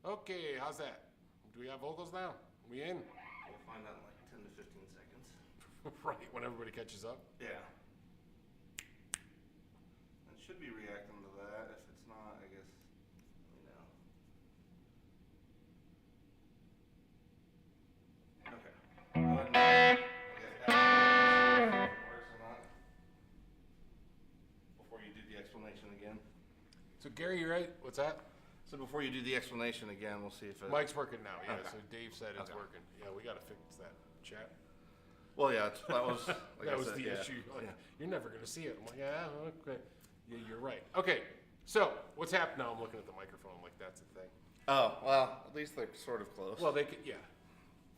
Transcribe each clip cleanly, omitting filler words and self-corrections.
Okay, how's that? Do we have vocals now? We in? We'll find out in like 10 to 15 seconds. Right, when everybody catches up? Yeah. It should be reacting to that. If it's not, I guess, let me know. Okay. I guess if it works or not. Before you do the explanation again. So Gary, you right? What's that? So before you do the explanation again, we'll see if it... Mike's working now, yeah. Okay. So Dave said it's Okay. working. Yeah, we got to fix that chat. Well, yeah, that was... Like that I was said, the yeah. issue. Like, Yeah. You're never going to see it. I'm like, yeah, okay. Yeah, you're right. Okay, so what's happening now? I'm looking at the microphone like that's the thing. Oh, well, at least they're sort of close. Well, they could, yeah.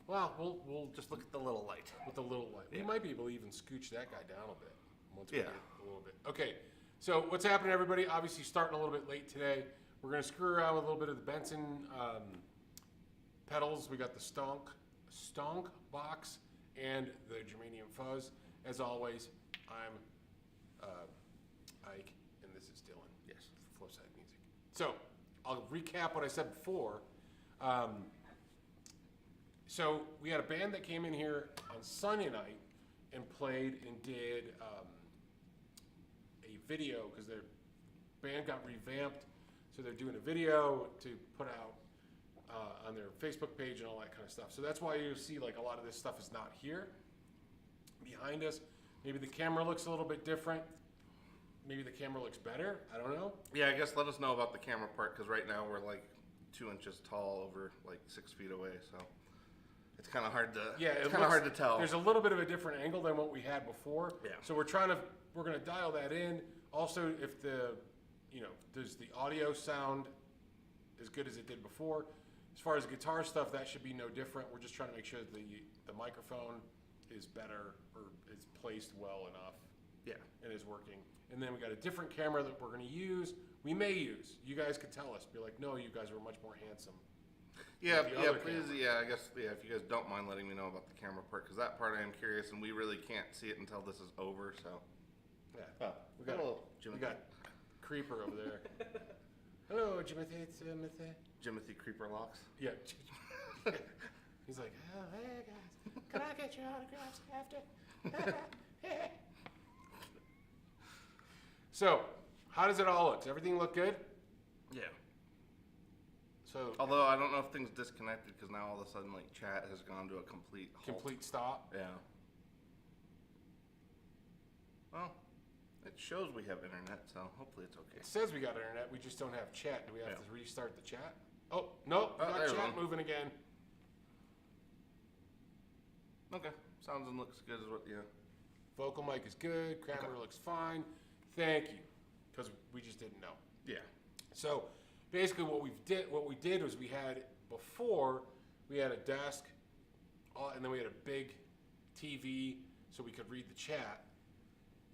Well, we'll Just look at the little light. with a little light. We Yeah. might be able to even scooch that guy down a bit once we Yeah. get a little bit. Okay, so what's happening, everybody? Obviously, starting a little bit late today. We're going to screw around with a little bit of the Benson pedals. We got the Stonk box and the Germanium fuzz. As always, I'm Ike, and this is Dylan. Yes. Flipside Music. So I'll recap what I said before. So we had a band that came in here on Sunday night and played and did a video because their band got revamped. So they're doing a video to put out on their Facebook page and all that kind of stuff. So that's why you see like a lot of this stuff is not here behind us. Maybe the camera looks a little bit different. Maybe the camera looks better. I don't know. Yeah, I guess let us know about the camera part, because right now we're like 2 inches tall over like 6 feet away, so it's kind of hard to hard to tell. There's a little bit of a different angle than what we had before. Yeah. So we're gonna dial that in. Also, if does the audio sound as good as it did before? As far as guitar stuff, that should be no different. We're just trying to make sure the microphone is better or is placed well enough. Yeah. And is working. And then we got a different camera that we're going to use. We may use. You guys could tell us. Be like, no, you guys are much more handsome. Yeah, The yeah, other please, camera. yeah, I guess, yeah, if you guys don't mind letting me know about the camera part, because that part I am curious, and we really can't see it until this is over, so. Yeah. Oh, We got Creeper over there. Hello, Jimothy. Jimothy Creeper Locks. Yeah. He's like, oh, hey guys, can I get your autographs after? So, how does it all look? Does everything look good? Yeah. So, although I don't know if things disconnected because now all of a sudden like chat has gone to a complete halt. Complete stop? Yeah. Well, it shows we have internet, so hopefully it's okay. It says we got internet, we just don't have chat. Do we have to restart the chat? Oh, no, we got there chat we go. moving again. Okay. Sounds and looks good as what, yeah. Vocal mic is good, camera looks fine. Thank you, because we just didn't know. Yeah. So basically what we did was we had a desk, and then we had a big TV so we could read the chat.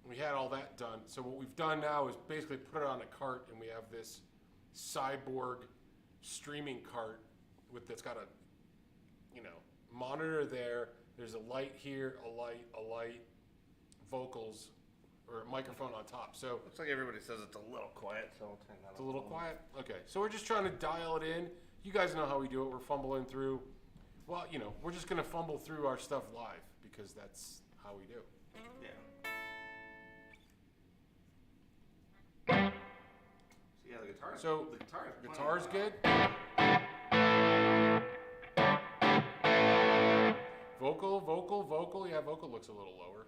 We had all that done. So what we've done now is basically put it on a cart, and we have this cyborg streaming cart that's got a, monitor there. There's a light here, a light, vocals, or a microphone on top. So looks like everybody says it's a little quiet, so I'll turn that up. it's a little quiet? Okay. So we're just trying to dial it in. You guys know how we do it. We're fumbling through. Well, we're just going to fumble through our stuff live because that's how we do. Yeah. So yeah, the guitar. So the guitar's good. Vocal. Yeah, vocal looks a little lower.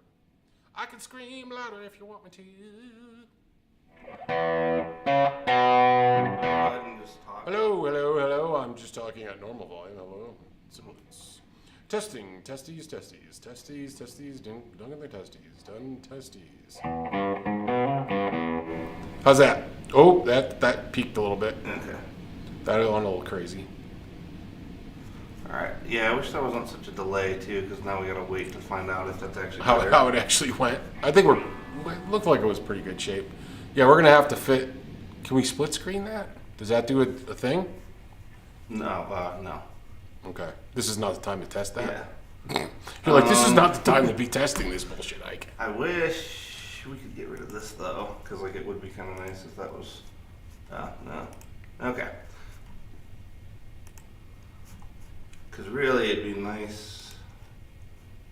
I can scream louder if you want me to. Go ahead and just talk. Hello. I'm just talking at normal volume. Hello. Testing. Testes. Don't get the testes. Done testes. How's that? Oh, that peaked a little bit. Okay. That went a little crazy. Alright, yeah, I wish there wasn't such a delay too, because now we gotta wait to find out if that's actually better. How it actually went. I think it looked like it was pretty good shape. Yeah, we're gonna have to fit. Can we split screen that? Does that do a thing? No, no. Okay. This is not the time to test that? Yeah. You're like, this is not the time to be testing this bullshit, Ike. I wish we could get rid of this though, because like it would be kind of nice if that was, no. Okay. Because really it'd be nice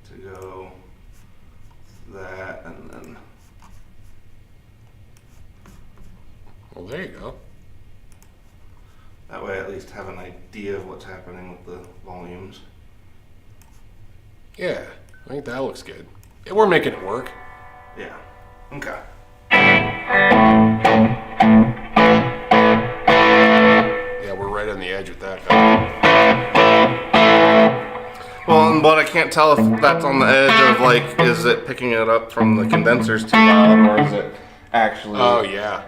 to go that and then. Well, there you go. That way I at least have an idea of what's happening with the volumes. Yeah, I think that looks good. Yeah, we're making it work. Yeah. Okay. Yeah, we're right on the edge with that guy. Well, but I can't tell if that's on the edge of like, is it picking it up from the condensers too loud, or is it actually? Oh yeah.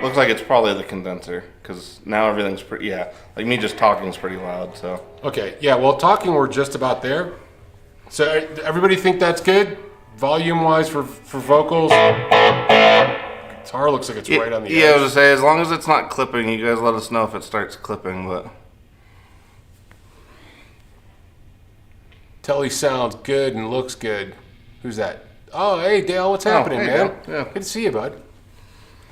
Looks like it's probably the condenser, because now everything's pretty. Yeah, like me just talking is pretty loud. So. Okay. Yeah. Well, talking, we're just about there. So everybody think that's good, volume-wise for vocals. Guitar looks like it's right on the edge. Yeah, I was gonna say, as long as it's not clipping, you guys let us know if it starts clipping, but. Telly sounds good and looks good. Who's that? Oh, hey, Dale, what's happening, hey, man? Dale. Yeah. Good to see you, bud.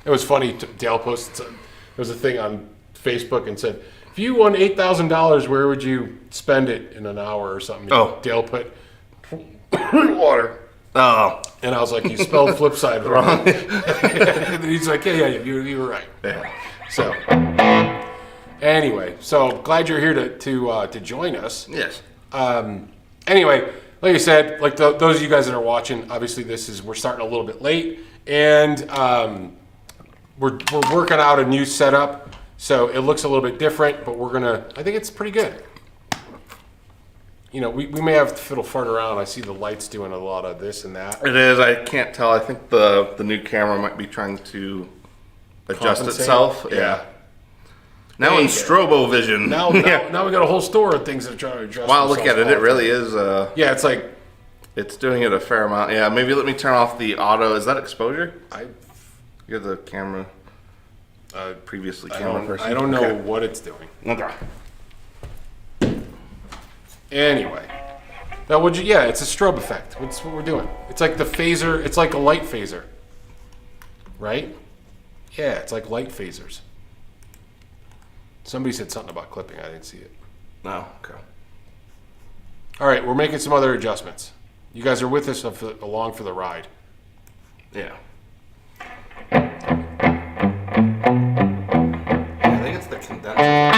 It was funny, Dale posted, there was a thing on Facebook and said, if you won $8,000, where would you spend it in an hour or something? Oh. Dale put water. Oh. And I was like, you spelled Flipside wrong. And he's like, yeah, you were right. Yeah. So, anyway, so glad you're here to join us. Yes. Anyway, like I said, like those of you guys that are watching, obviously we're starting a little bit late, and we're working out a new setup, so it looks a little bit different, but I think it's pretty good. We may have to fiddle fart around. I see the lights doing a lot of this and that. It is. I can't tell. I think the new camera might be trying to adjust itself. Yeah. Now in Strobo Vision. Now we got a whole store of things that are trying to adjust. Wow, look at it. It really is. Yeah, it's like. It's doing it a fair amount. Yeah, maybe let me turn off the auto. Is that exposure? You're the camera. Previously camera person. I don't know what it's doing. Okay. Anyway, Now, would you? Yeah, it's a strobe effect. That's what we're doing. It's like the phaser. It's like a light phaser, right? Yeah, it's like light phasers. Somebody said something about clipping. I didn't see it. No. Okay. All right, we're making some other adjustments. You guys are with us along for the ride. Yeah. I think it's the condenser.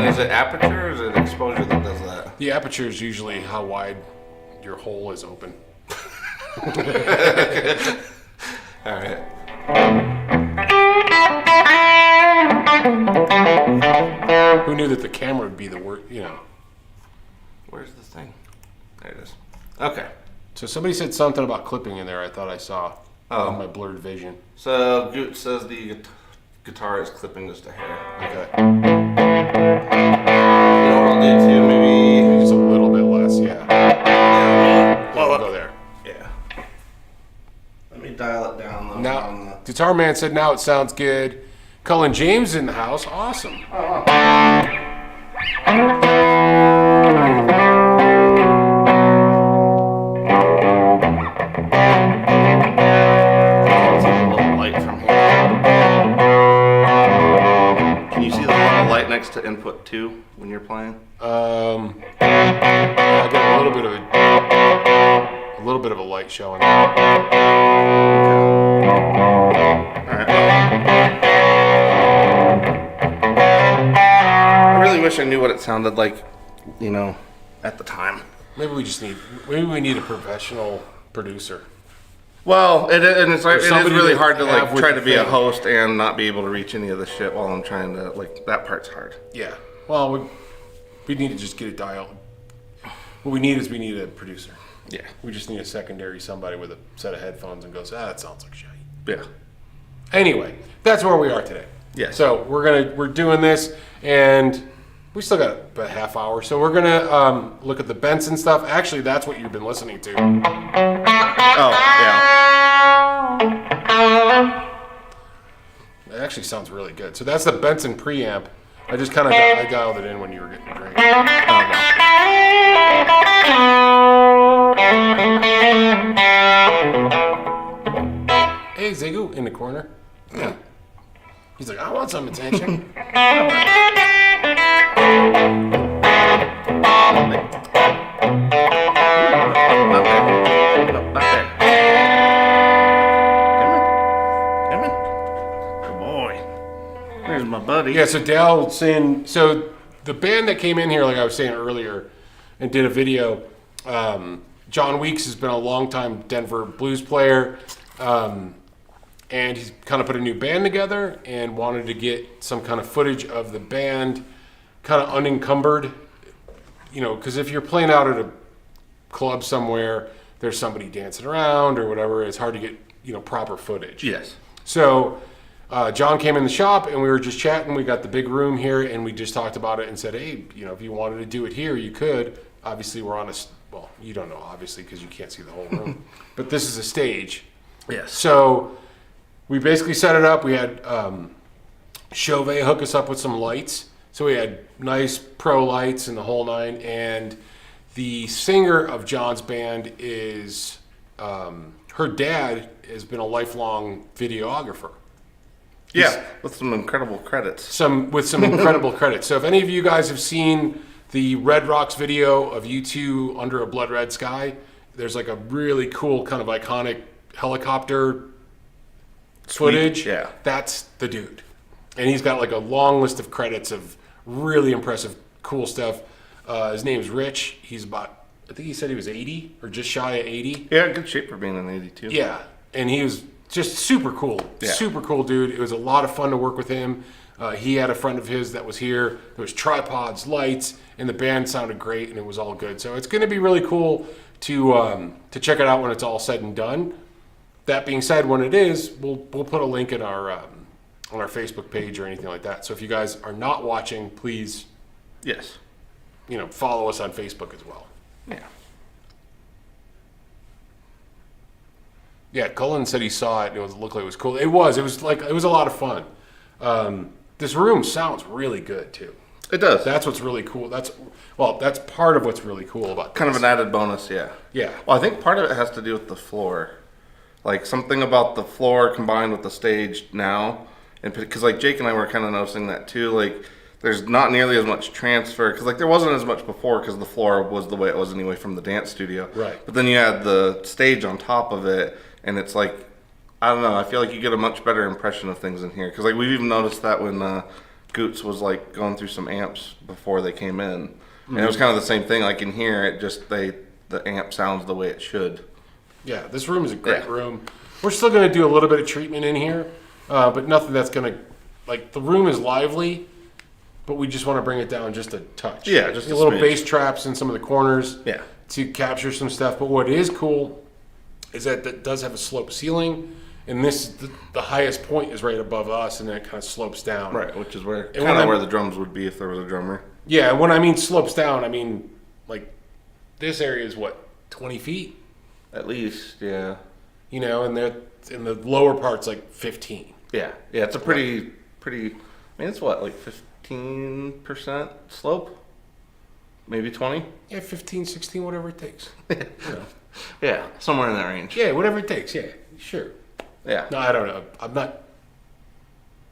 Is it aperture or is it exposure that does that? The aperture is usually how wide your hole is open. All right. Who knew that the camera would be the word, Where's the thing? There it is. Okay. So somebody said something about clipping in there. I thought I saw on my blurred vision. So Goot says the guitar is clipping just a hair. Okay. You know what I'll do too? Maybe just a little bit less, yeah. We'll go there. Yeah. Let me dial it down though. Now, Guitar Man said now it sounds good. Cullen James in the house. Awesome. Oh. Next to input 2 when you're playing? I got a little bit of a light showing. Alright. I really wish I knew what it sounded like, at the time. Maybe we need a professional producer. Well, it is really hard to try to be a thing. host and not be able to reach any of the shit while I'm trying to that part's hard. Yeah. Well, we need to just get it dialed. What we need is a producer. Yeah. We just need a secondary somebody with a set of headphones and goes, that sounds like shit. Yeah. Anyway, that's where we are today. Yeah. So we're doing this, and we still got about a half hour. So we're gonna look at the Benson stuff. Actually, that's what you've been listening to. Oh yeah. It actually sounds really good. So that's the Benson preamp. I just kind of dialed it in when you were getting a drink. Hey, Zigu in the corner. Yeah. He's like, I want some attention. Buddy. Yeah, so Dale saying, so the band that came in here, like I was saying earlier, and did a video, John Weeks has been a longtime Denver blues player, and he's kind of put a new band together and wanted to get some kind of footage of the band kind of unencumbered, because if you're playing out at a club somewhere, there's somebody dancing around or whatever, it's hard to get, proper footage. Yes. So John came in the shop and we were just chatting. We got the big room here and we just talked about it and said, hey, if you wanted to do it here, you could. Obviously, we're on well, you don't know, obviously, because you can't see the whole room. But this is a stage. Yes. So we basically set it up. We had Chauvet hook us up with some lights. So we had nice pro lights and the whole nine. And the singer of John's band is, her dad has been a lifelong videographer. Yeah, with some incredible credits. With some incredible credits. So if any of you guys have seen the Red Rocks video of U2 under a blood red sky, there's like a really cool kind of iconic helicopter footage. Yeah. That's the dude. And he's got like a long list of credits of really impressive, cool stuff. His name's Rich. He's about, I think he said he was 80 or just shy of 80. Yeah, good shape for being an 82. Yeah, and he was just super cool. Yeah. Super cool dude. It was a lot of fun to work with him. He had a friend of his that was here. There was tripods, lights, and the band sounded great, and it was all good. So it's going to be really cool to check it out when it's all said and done. That being said, when it is, we'll put a link in our on our Facebook page or anything like that. So if you guys are not watching, please, yes, follow us on Facebook as well. Yeah. Yeah, Cullen said he saw it and it looked like it was cool. It was a lot of fun. This room sounds really good too. It does. That's what's really cool. That's part of what's really cool about this. Kind of an added bonus, yeah. Yeah. Well, I think part of it has to do with the floor. Like something about the floor combined with the stage now. And because like Jake and I were kind of noticing that too. Like there's not nearly as much transfer. Because like there wasn't as much before because the floor was the way it was anyway from the dance studio. Right. But then you had the stage on top of it. And it's like, I don't know. I feel like you get a much better impression of things in here. Because like we've even noticed that when Goots was like going through some amps before they came in. And it was kind of the same thing. Like in here, it just the amp sounds the way it should. Yeah, this room is a great room. We're still going to do a little bit of treatment in here, but nothing that's going to, like, the room is lively, but we just want to bring it down just a touch. Yeah, just a little smidge. bass traps in some of the corners. Yeah. To capture some stuff. But what is cool is that it does have a slope ceiling, and the highest point is right above us, and then it kind of slopes down. Right, which is where where the drums would be if there was a drummer. Yeah, when I mean slopes down, I mean like this area is what, 20 feet? At least, yeah. And in the lower part's like 15. Yeah, it's a pretty. I mean, it's what, like 15% slope, maybe 20. Yeah, 15, 16, whatever it takes. Yeah, somewhere in that range. Yeah, whatever it takes. Yeah, sure. Yeah. No, I don't know. I'm not.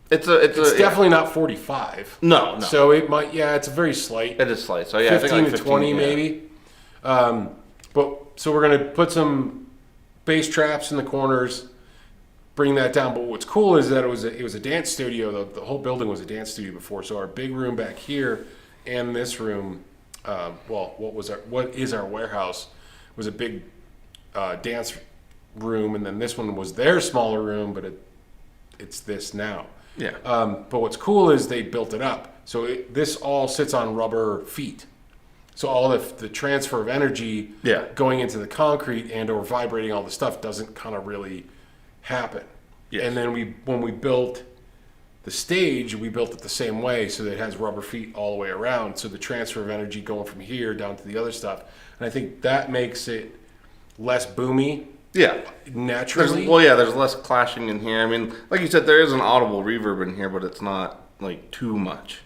It's definitely not 45. No. So it might. Yeah, it's a very slight. It is slight. So yeah, 15 I think like to 15, 20 yeah. maybe. But so we're gonna put some bass traps in the corners, bring that down. But what's cool is that it was a dance studio. The whole building was a dance studio before. So our big room back here and this room, what is our warehouse, was a big dance room, and then this one was their smaller room, but it's this now. Yeah. But what's cool is they built it up. So this all sits on rubber feet. So all the transfer of energy going into the concrete and or vibrating all the stuff doesn't kind of really happen. Yes. And then when we built the stage, we built it the same way, so that it has rubber feet all the way around. So the transfer of energy going from here down to the other stuff. And I think that makes it less boomy. Yeah. Naturally. There's less clashing in here. I mean, like you said, there is an audible reverb in here, but it's not like too much.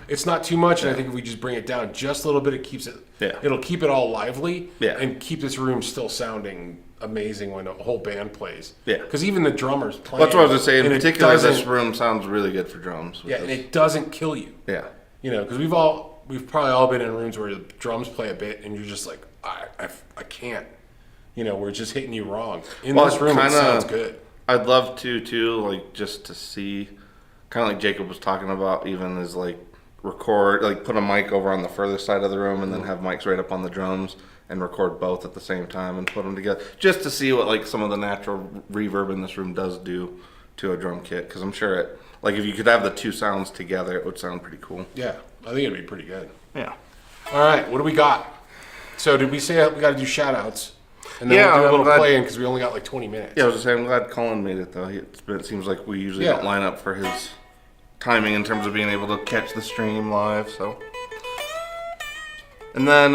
It's not too much, and I think if we just bring it down just a little bit, it keeps it. Yeah. It'll keep it all lively. Yeah. And keep this room still sounding amazing when a whole band plays. Yeah. Because even the drummers play. That's what I was gonna say. In and particular, this room sounds really good for drums. Yeah, and it doesn't kill you. Yeah. Because we've probably all been in rooms where the drums play a bit, and you're just like, I can't. We're just hitting you wrong. In this room, it sounds good. I'd love to like just to see, kind of like Jacob was talking about, even is like record, like put a mic over on the further side of the room and then have mics right up on the drums and record both at the same time and put them together just to see what like some of the natural reverb in this room does do to a drum kit. Because I'm sure it, like if you could have the two sounds together, it would sound pretty cool. Yeah, I think it'd be pretty good. Yeah. All right, what do we got? So did we say we got to do shout outs? And then Yeah, we'll do a I'm little glad- play in because we only got like 20 minutes. Yeah, I was just saying, I'm glad Colin made it though. It seems like we usually don't line up for his timing in terms of being able to catch the stream live. So, and then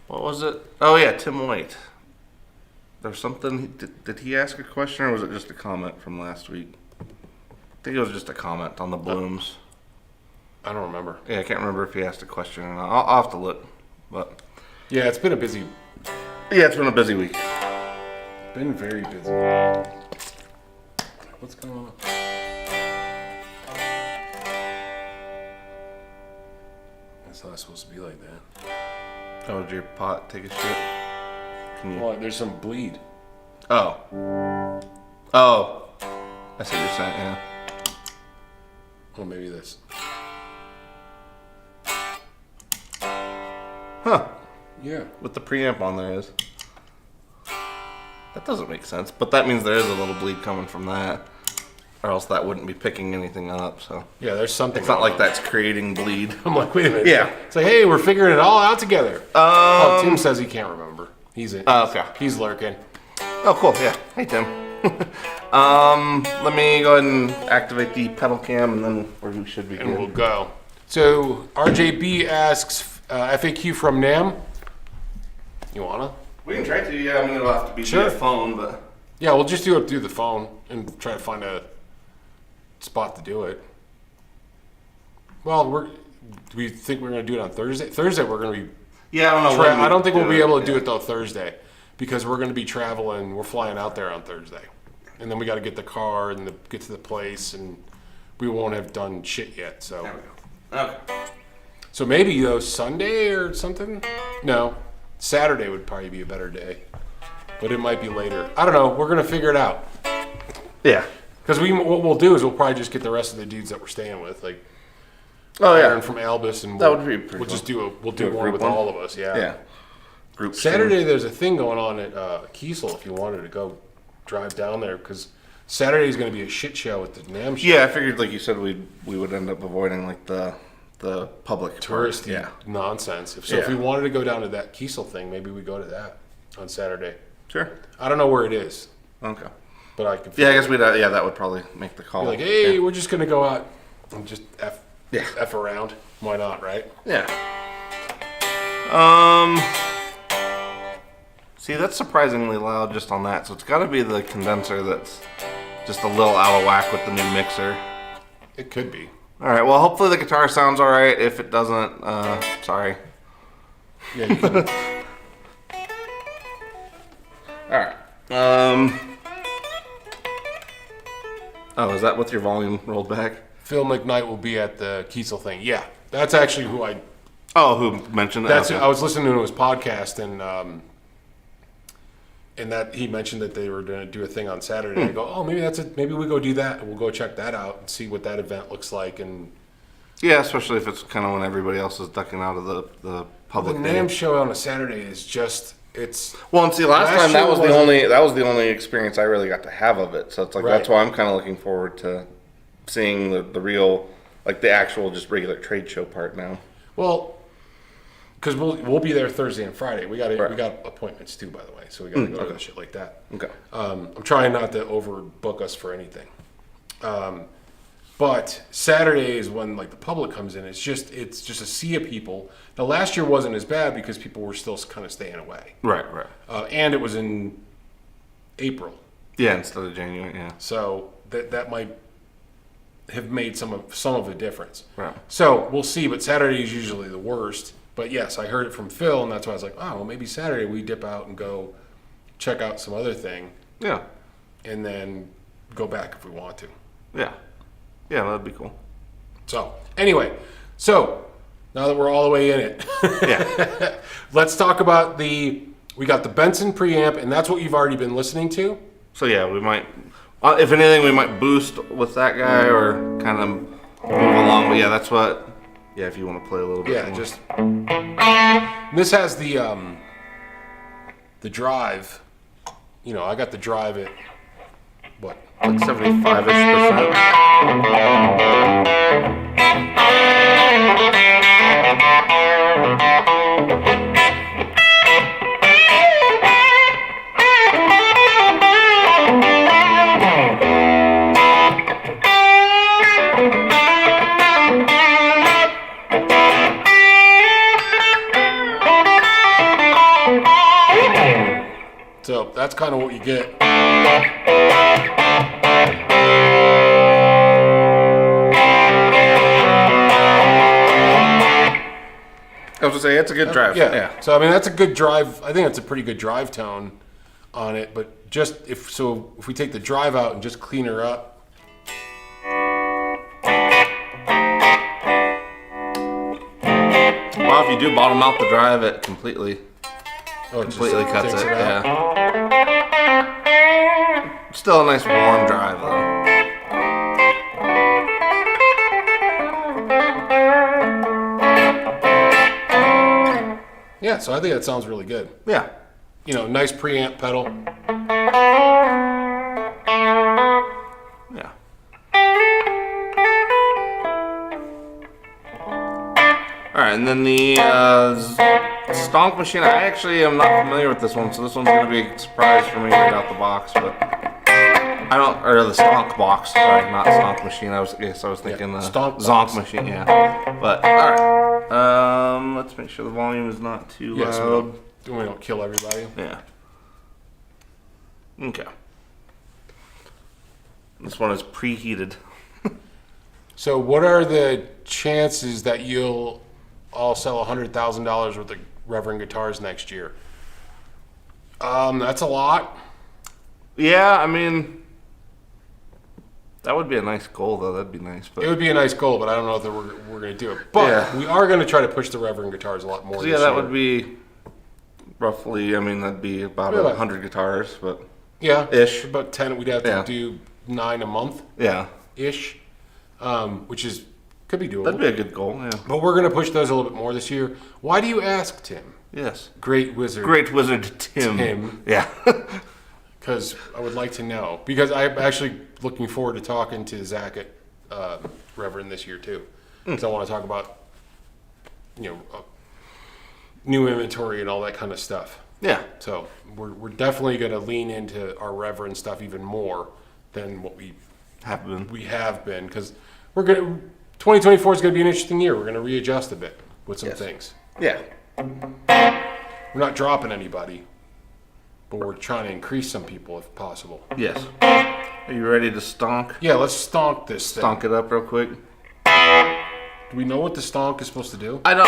what was it? Oh yeah, Tim White. There was something. Did he ask a question or was it just a comment from last week? I think it was just a comment on the blooms. I don't remember. Yeah, I can't remember if he asked a question or not. I'll have to look. But yeah, it's been a busy. Yeah, it's been a busy week. Been very busy. What's going on? It's not supposed to be like that. Oh, did your pot take a shit? Can you? Well, there's some bleed. Oh. Oh. I see what you're saying, yeah. Well, maybe this. Huh. Yeah. What the preamp on there is. That doesn't make sense, but that means there is a little bleed coming from that. Or else that wouldn't be picking anything up, so. Yeah, there's something. It's not like that's creating bleed. I'm like, wait a minute. Yeah. It's like, hey, we're figuring it all out together. Tim says he can't remember. He's in. Okay. He's lurking. Oh, cool, yeah. Hey, Tim. Let me go ahead and activate the pedal cam, and then we should be And good. we'll go. So RJB asks FAQ from Nam. You wanna? We can try to. Yeah, I mean it'll have to be Sure. via phone, but Yeah, we'll just do it through the phone and try to find a spot to do it. Well, do we think we're gonna do it on Thursday? Thursday we're gonna be. yeah, I don't know. when I don't think we'll be able to do yeah. it though Thursday, because we're gonna be traveling. We're flying out there on Thursday, and then we got to get the car and get to the place, and we won't have done shit yet. So. There we go. Okay. So maybe though Sunday or something? No, Saturday would probably be a better day, but it might be later. I don't know. We're gonna figure it out. Yeah. Because what we'll do is we'll probably just get the rest of the dudes that we're staying with, like Oh yeah. Aaron from Albus, and That we'll, would be pretty we'll just cool. do Do a one group with one? all of us. Yeah. Yeah. Group Saturday there's a thing going on at Kiesel if you wanted to go drive down there, because Saturday's gonna be a shit show at the NAMM show. Yeah, I figured like you said we would end up avoiding like the public part. Touristy Yeah. nonsense. If Yeah. we wanted to go down to that Kiesel thing, maybe we go to that on Saturday. Sure. I don't know where it is, Okay. but I could. Yeah, I guess we'd yeah that would probably make the call. Be like, hey, Yeah. we're just gonna go out and just Yeah. f around. Why not, right? Yeah. See, that's surprisingly loud just on that. So it's got to be the condenser that's just a little out of whack with the new mixer. It could be. All right. Well, hopefully the guitar sounds all right. If it doesn't, sorry. Yeah. You can, All right. Oh, is that with your volume rolled back? Phil McKnight will be at the Kiesel thing. Yeah, that's actually who I. Oh, who mentioned that? That's Okay. I was listening to his podcast, and that he mentioned that they were going to do a thing on Saturday. I go, oh, maybe maybe we go do that, and we'll go check that out and see what that event looks like. And Yeah, especially if it's kind of when everybody else is ducking out of the the public. day. NAMM show on a Saturday is just Well, and see, last Last time that year was wasn't- that was the only experience I really got to have of it. So it's like Right. that's why I'm kind of looking forward to seeing the real, like the actual just regular trade show part now. well, because we'll be there Thursday and Friday. We got Right. appointments too, by the way, so we got to go to okay. shit like that. Okay. I'm trying not to overbook us for anything. But Saturday is when like the public comes in. It's just a sea of people. Now last year wasn't as bad because people were still kind of staying away, Right. Right. and it was in April, Yeah, instead of January. Yeah. so that might have made some of the difference. Right. So we'll see. But Saturday is usually the worst. But yes, I heard it from Phil, and that's why I was like, oh, well, maybe Saturday we dip out and go check out some other thing, Yeah. and then go back if we want to. Yeah. Yeah, that'd be cool. So anyway, now that we're all the way in it, Yeah. let's talk about we got the Benson preamp, and that's what you've already been listening to. So yeah, we might, if anything, we might boost with that guy or kind of move along. But yeah, that's what. Yeah, if you want to play a little bit. Yeah, more. just this has the drive. You know, I got the drive at what? like 75-ish%. So that's kind of what you get. I was gonna say it's a good drive. Yeah. So I mean, that's a good drive. I think that's a pretty good drive tone on it. But just if we take the drive out and just clean her up. Well, if you do bottom out the drive, it completely Oh, it just cuts takes it. out. Yeah. Still a nice warm drive though. Yeah. So I think that sounds really good. Yeah. You know, nice preamp pedal. Yeah. All right, and then the Stonk machine. I actually am not familiar with this one, so this one's gonna be a surprise for me right out the box. But I don't, or the Stonk box. Sorry, not Stonk machine. I was thinking Stonk Zonk box. machine. Yeah. But all right. Let's make sure the volume is not too Yes, loud. we don't kill everybody. Yeah. Okay. This one is preheated. So, what are the chances that you'll all sell $100,000 worth of Reverend guitars next year? That's a lot. Yeah, I mean, that would be a nice goal, though. That'd be nice. But It would be a nice goal, but I don't know if we're going to do it. But Yeah. we are going to try to push the Reverend guitars a lot more. yeah, this that year. would be roughly. I mean, that'd be about Yeah. 100 guitars, but Yeah, Ish. about 10. We'd have to Yeah. do 9 a month yeah, ish, which is could be doable. that'd be a good goal. Yeah. But we're going to push those a little bit more this year. Why do you ask, Tim? Yes. Great wizard. Great wizard Tim. Tim. Yeah. Because I would like to know. Because I'm actually looking forward to talking to Zach at Reverend this year too. Because I want to talk about, new inventory and all that kind of stuff. yeah. So we're definitely going to lean into our Reverend stuff even more than what we have been. Because 2024 is going to be an interesting year. We're going to readjust a bit with some Yes. things. Yeah. We're not dropping anybody, but we're trying to increase some people if possible. Yes. Are you ready to stonk? Yeah, let's stonk this thing. Stonk it up real quick. Do we know what the stonk is supposed to do? I don't.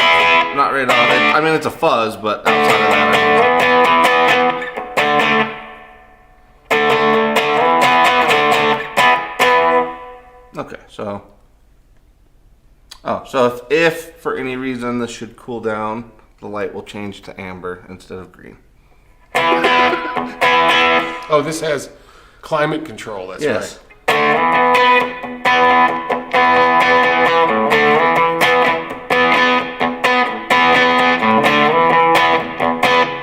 Not right on it. I mean, it's a fuzz, but outside of that. Okay, so. Oh, so if for any reason this should cool down, the light will change to amber instead of green. Oh, this has climate control. That's Yes. right.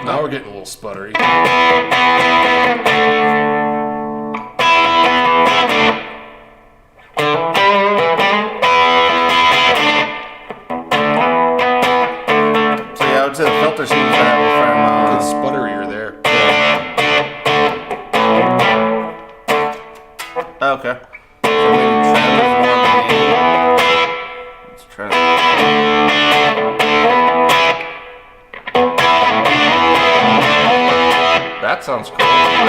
Now we're getting a little sputtery. So yeah, I would say the filter seems to have a fair amount. It's sputterier there. Okay. So maybe trend is more than me. Let's try that sounds cool. I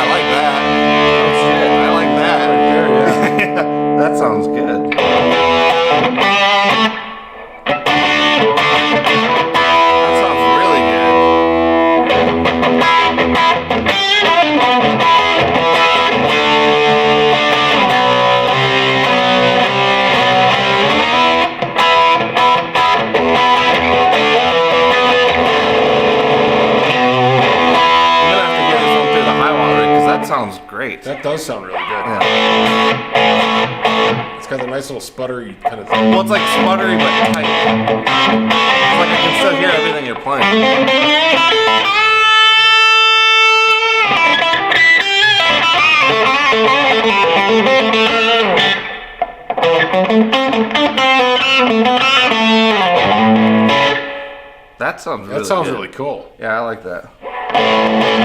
like that. Oh shit, I like that. Right there, yeah. That sounds good. That sounds really good. I'm gonna have to get this one through the high water because that sounds great. That does sound really good. Yeah. It's got a nice little sputtery kind of thing. Well, it's like sputtery but tight. It's like I can still hear everything you're playing. That sounds really That sounds good. really cool. Yeah, I like that.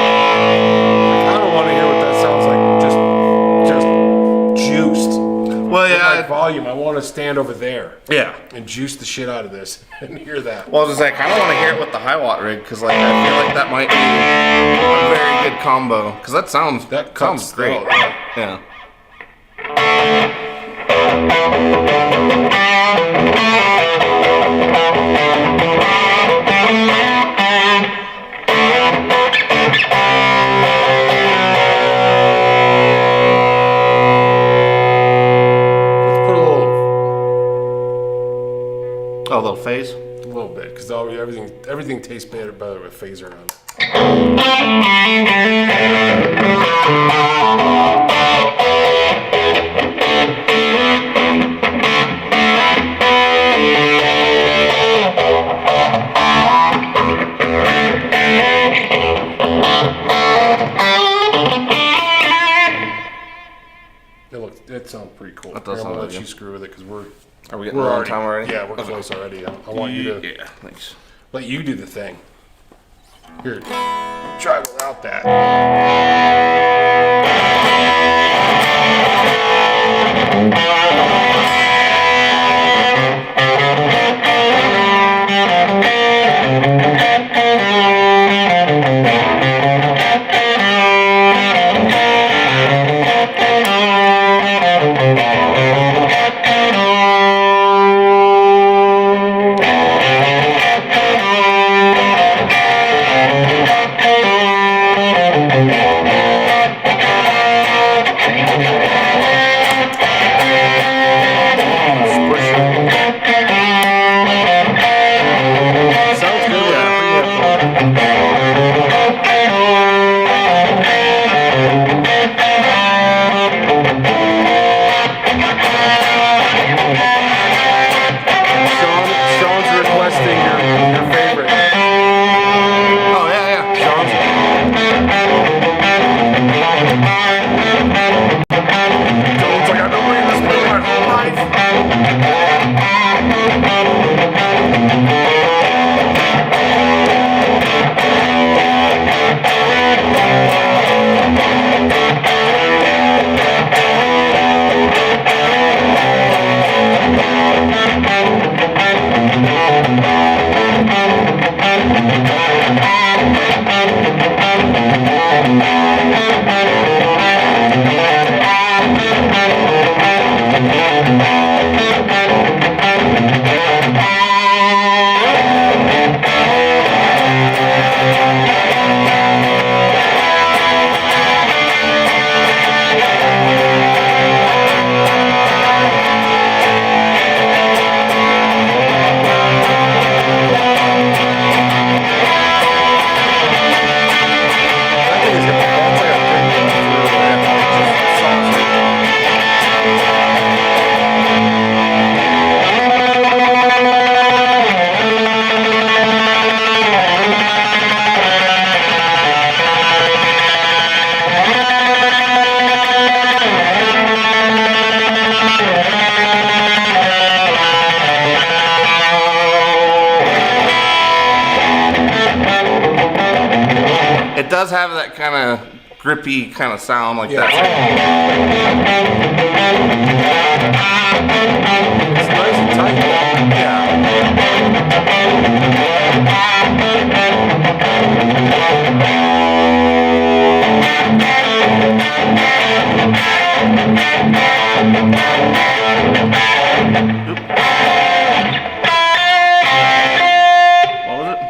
I don't want to hear what that sounds like. Just juiced. Well, At yeah, volume. I want to stand over there yeah. and juice the shit out of this and hear that. Well, I was just like, I don't want to hear it with the high watt rig because, like, I feel like that might be a very good combo because that sounds cuts great. out, yeah. Yeah. Let's put a little Oh, a little phase. bit, because I everything tastes better with phaser on it. It sounds pretty cool. That does I'm sound gonna let good. you screw with it because Are we getting on time already? Yeah, we're close already. I want you to Yeah, thanks. let you do the thing. Here, try without that. Sounds good. Yeah. Sean's requesting your favorite. Oh yeah. Sean's. Sean's like, I've been waiting this play my whole life. It does have that kind of grippy kind of sound like that. It's nice and tight. What was it?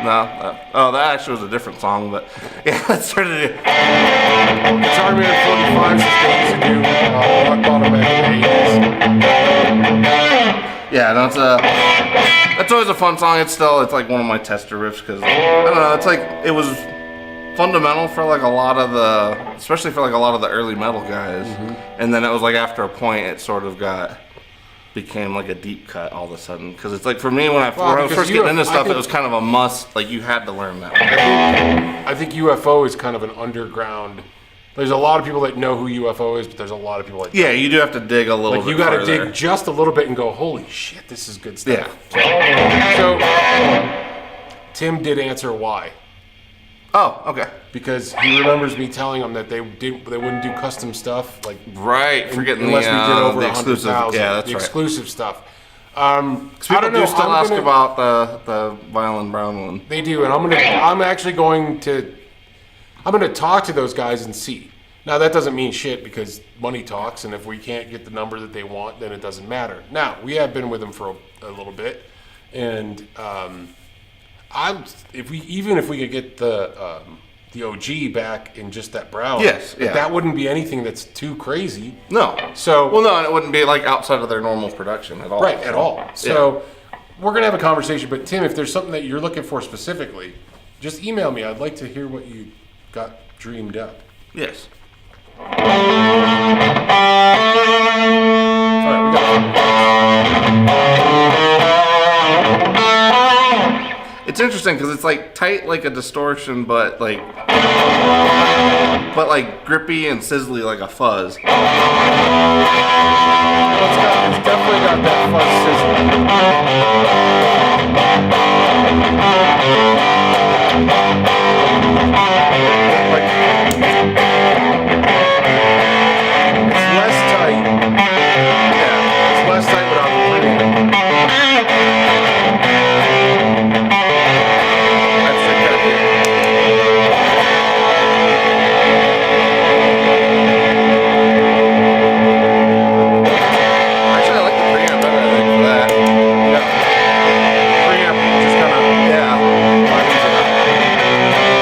No. Oh, that actually was a different song, but yeah, let's start it. Guitar Man 45 is they used to do rock bottom back in the 80s. Yeah, no, that's always a fun song. It's like one of my tester riffs because I don't know. It's like it was fundamental for like especially for like a lot of the early metal guys, and then it was like after a point it sort of became like a deep cut all of a sudden because it's like for me when I was first getting into stuff it was kind of a must, like you had to learn that. I think UFO is kind of an underground. There's a lot of people that know who UFO is, but there's a lot of people that Yeah, you do have to dig a little like bit you got to further. dig just a little bit and go, holy shit, this is good stuff. Yeah. So Tim did answer why. Oh, okay. Because he remembers me telling him that they wouldn't do custom stuff like Right, forgetting unless we did over the 100,000. exclusive. Yeah, that's the right. exclusive stuff. I I don't know. still ask about the Violin Brown one. They do, and I'm actually going to talk to those guys and see. Now that doesn't mean shit because money talks, and if we can't get the number that they want, then it doesn't matter. Now we have been with them for a little bit, and if we could get the OG back in just that brown, Yes, yeah. that wouldn't be anything that's too crazy. No. So Well, no, and it wouldn't be like outside of their normal production at all. right at all. So we're gonna have a conversation. But Tim, if there's something that you're looking for specifically, just email me. I'd like to hear what you got dreamed up. Yes. All right, we got. It's interesting because it's like tight like a distortion, but like grippy and sizzly like a fuzz. It's definitely got that fuzz it's less tight. Yeah, it's less tight without the premium. That's the kind of thing. Actually, I like the preamp better, I think, for that. Yeah. Preamp just kind of lightens it up.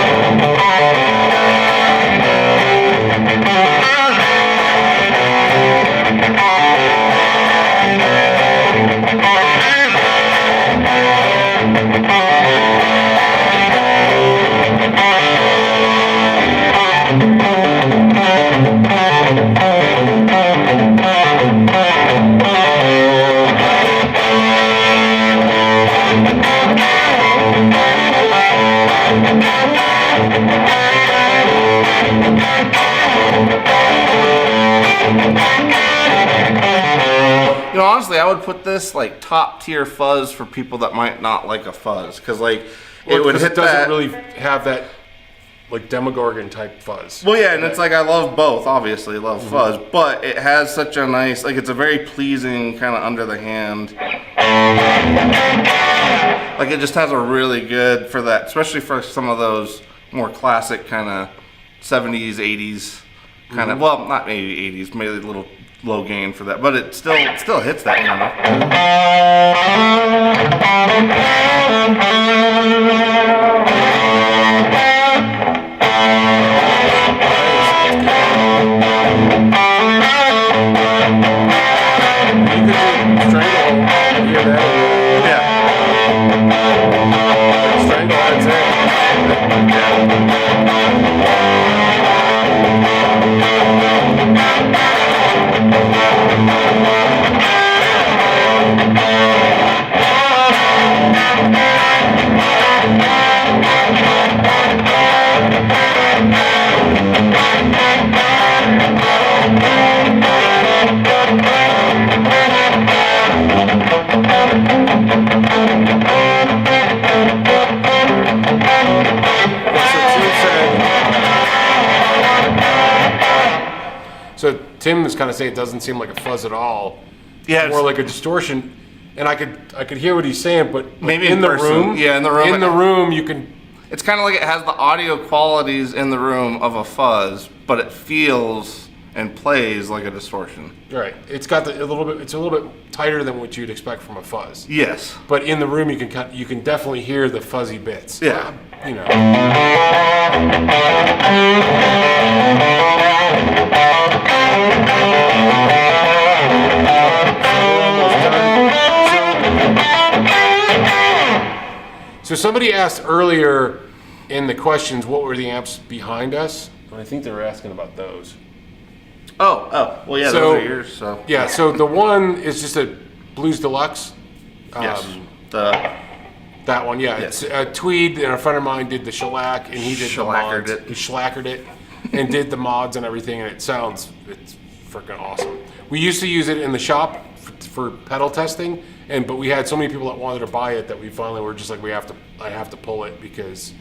You know, honestly, I would put this like top tier fuzz for people that might not like a fuzz, because like it would hit it doesn't that. really have that like Demogorgon type fuzz. Well, yeah, and it's like I love both. Obviously, love fuzz, but it has such a nice, like it's a very pleasing kind of under the hand. Like it just has a really good for that, especially for some of those more classic kind of 70s, 80s kind of. Well, not maybe 80s, maybe a little low gain for that, but it still hits that kind of. So Tim was kind of saying it doesn't seem like a fuzz at all. Yeah, More like a distortion. And I could hear what he's saying, but maybe in the person. room, Yeah, in the room. in the room, you can. It's kind of like it has the audio qualities in the room of a fuzz, but it feels and plays like a distortion. Right. It's got a little bit. It's a little bit tighter than what you'd expect from a fuzz. Yes. But in the room, you can definitely hear the fuzzy bits. Yeah. You know. So somebody asked earlier in the questions what were the amps behind us, and I think they were asking about those. Oh, well, yeah, So- those are yours. So Yeah. So the one is just a Blues Deluxe. yes, That one, yeah. Yes. It's Tweed, and a friend of mine did the shellac, and he did Shellackered the mods. it. He shellackered it, and did the mods and everything, and it's freaking awesome. We used to use it in the shop for pedal testing, but we had so many people that wanted to buy it that we finally were just like, I have to pull it because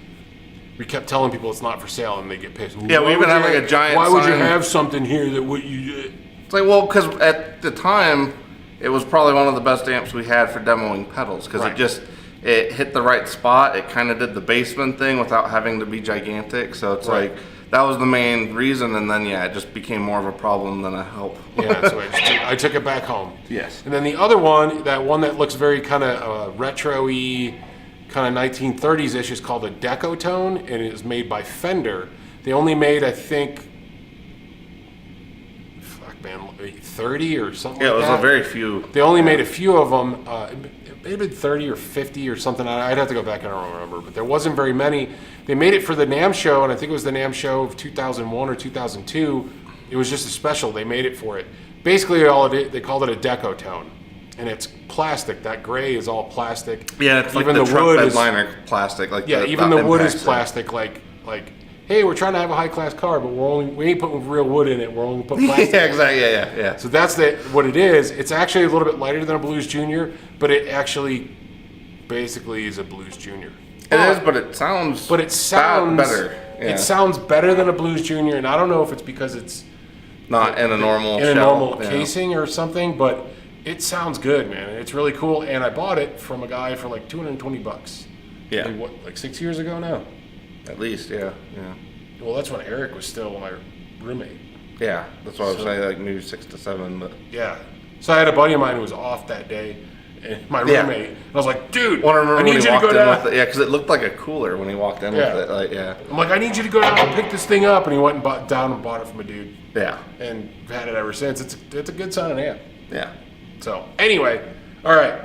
we kept telling people it's not for sale, and they get pissed. Yeah, we Why even would have you like a giant Why would you sign. have something here that what you did? It's like, well, because at the time, it was probably one of the best amps we had for demoing pedals, because Right. it hit the right spot. It kind of did the basement thing without having to be gigantic. So it's Right. like, that was the main reason. And then, yeah, it just became more of a problem than a help. Yeah, so I took it back home. Yes. And then the other one, that one that looks very kind of retro-y, kind of 1930s-ish, is called a Decotone, and it is made by Fender. They only made, I think, 30 or something Yeah, it like was that. a very few. They only made a few of them. may have been 30 or 50 or something. I'd have to go back, I don't remember, but there wasn't very many. They made it for the NAMM show, and I think it was the NAMM show of 2001 or 2002. It was just a special. They made it for it. Basically, they called it a deco tone, and it's plastic. That gray is all plastic. Yeah, it's even like the wood Trump is liner plastic. Like yeah, even the wood is plastic. Like, hey, we're trying to have a high class car, but we ain't putting real wood in it. We're only putting plastic. Yeah, exactly. Yeah. So that's what it is. It's actually a little bit lighter than a Blues Junior, but it actually basically is a Blues Junior. It is, but it sounds better. Yeah. It sounds better than a Blues Junior, and I don't know if it's because it's not in a normal casing or something, but it sounds good, man. It's really cool, and I bought it from a guy for like $220. Yeah. Like 6 years ago now? At least, yeah. Well, that's when Eric was still my roommate. Yeah, that's what I was saying, like maybe 6 to 7, but yeah. So I had a buddy of mine who was off that day, and my roommate. And I was like, dude, I need you to go down. Yeah, because it looked like a cooler when he walked in with it. Like, yeah. I'm like, I need you to go down and pick this thing up, and he went and bought it from a dude. Yeah. And I've had it ever since. It's a good sounding amp. Yeah. So anyway, all right,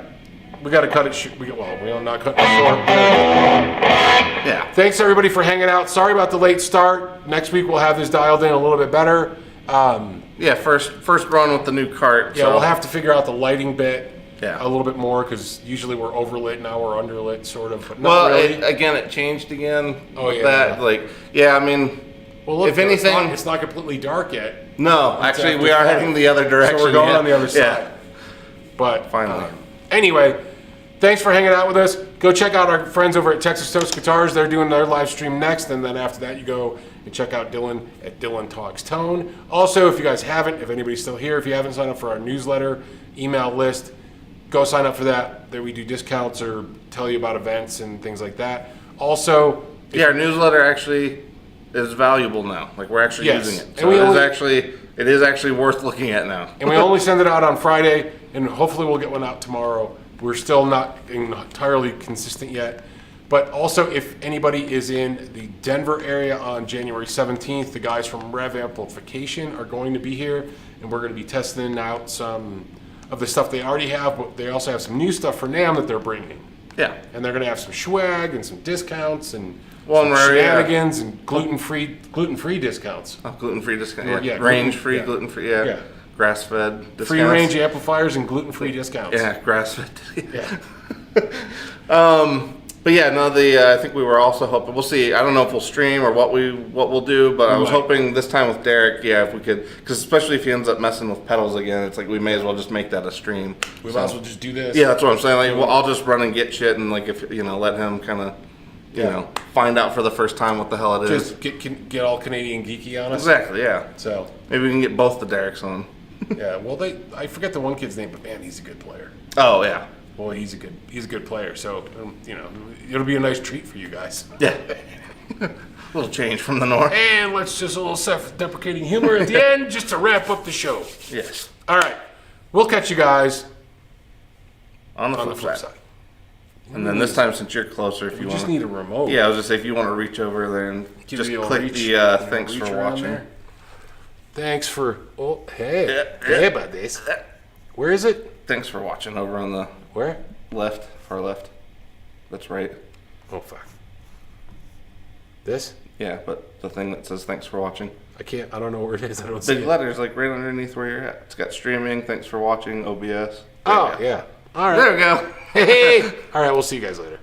we got to cut it. We're not cutting it short. Yeah. Thanks everybody for hanging out. Sorry about the late start. Next week we'll have this dialed in a little bit better. Yeah, first run with the new cart. Yeah, we'll have to figure out the lighting bit. Yeah. A little bit more because usually we're overlit, now we're underlit, sort of. But not really. It changed again. Oh yeah. I mean, well, look, if anything, it's not completely dark yet. No, actually, we are heading the other direction. So we're going on the other side. Yeah. But finally. Anyway, thanks for hanging out with us. Go check out our friends over at Texas Toast Guitars. They're doing their live stream next, and then after that, you go and check out Dylan at Dylan Talks Tone. Also, if you guys haven't, if anybody's still here, if you haven't signed up for our newsletter, email list, go sign up for that. There we do discounts or tell you about events and things like that. Also, our newsletter actually is valuable now. Like we're actually using it. So it is actually worth looking at now. And we only send it out on Friday, and hopefully we'll get one out tomorrow. We're still not entirely consistent yet. But also, if anybody is in the Denver area on January 17th, the guys from Rev Amplification are going to be here, and we're going to be testing out some of the stuff they already have, but they also have some new stuff for NAMM that they're bringing. Yeah. And they're going to have some swag and some discounts and shenanigans and gluten-free discounts. Oh, gluten-free discounts. Yeah, range-free, gluten-free, yeah. Grass-fed discounts. Free-range amplifiers and gluten-free discounts. Yeah, grass-fed. Yeah. But yeah, no, I think we were also hoping, we'll see, I don't know if we'll stream or what we'll do, but I was hoping this time with Derek, if we could, because especially if he ends up messing with pedals again, it's like we may as well just make that a stream. We might as well just do this. Yeah, that's what I'm saying. Like, I'll just run and get shit and like if let him kind of, find out for the first time what the hell it is. Just get all Canadian geeky on us. Exactly, yeah. So maybe we can get both the Dereks on. Yeah, well, I forget the one kid's name, but man, he's a good player. Oh yeah. Well, he's a good player, so it'll be a nice treat for you guys. Yeah. A little change from the norm. And let's just a little self-deprecating humor at the end, just to wrap up the show. Yes. All right, we'll catch you guys on the flip side. And then this time, since you're closer, if you want, just need a remote. Yeah, I was just say if you want to reach over there and just click the thanks for watching. Thanks for hey about this. Where is it? Thanks for watching over on the where? Left, far left. That's right. Oh fuck. This? Yeah, but the thing that says thanks for watching. I don't know where it is. I don't see it. Big letters, like right underneath where you're at. It's got streaming, thanks for watching, OBS. Oh, yeah. All right. There we go. Hey. All right, we'll see you guys later.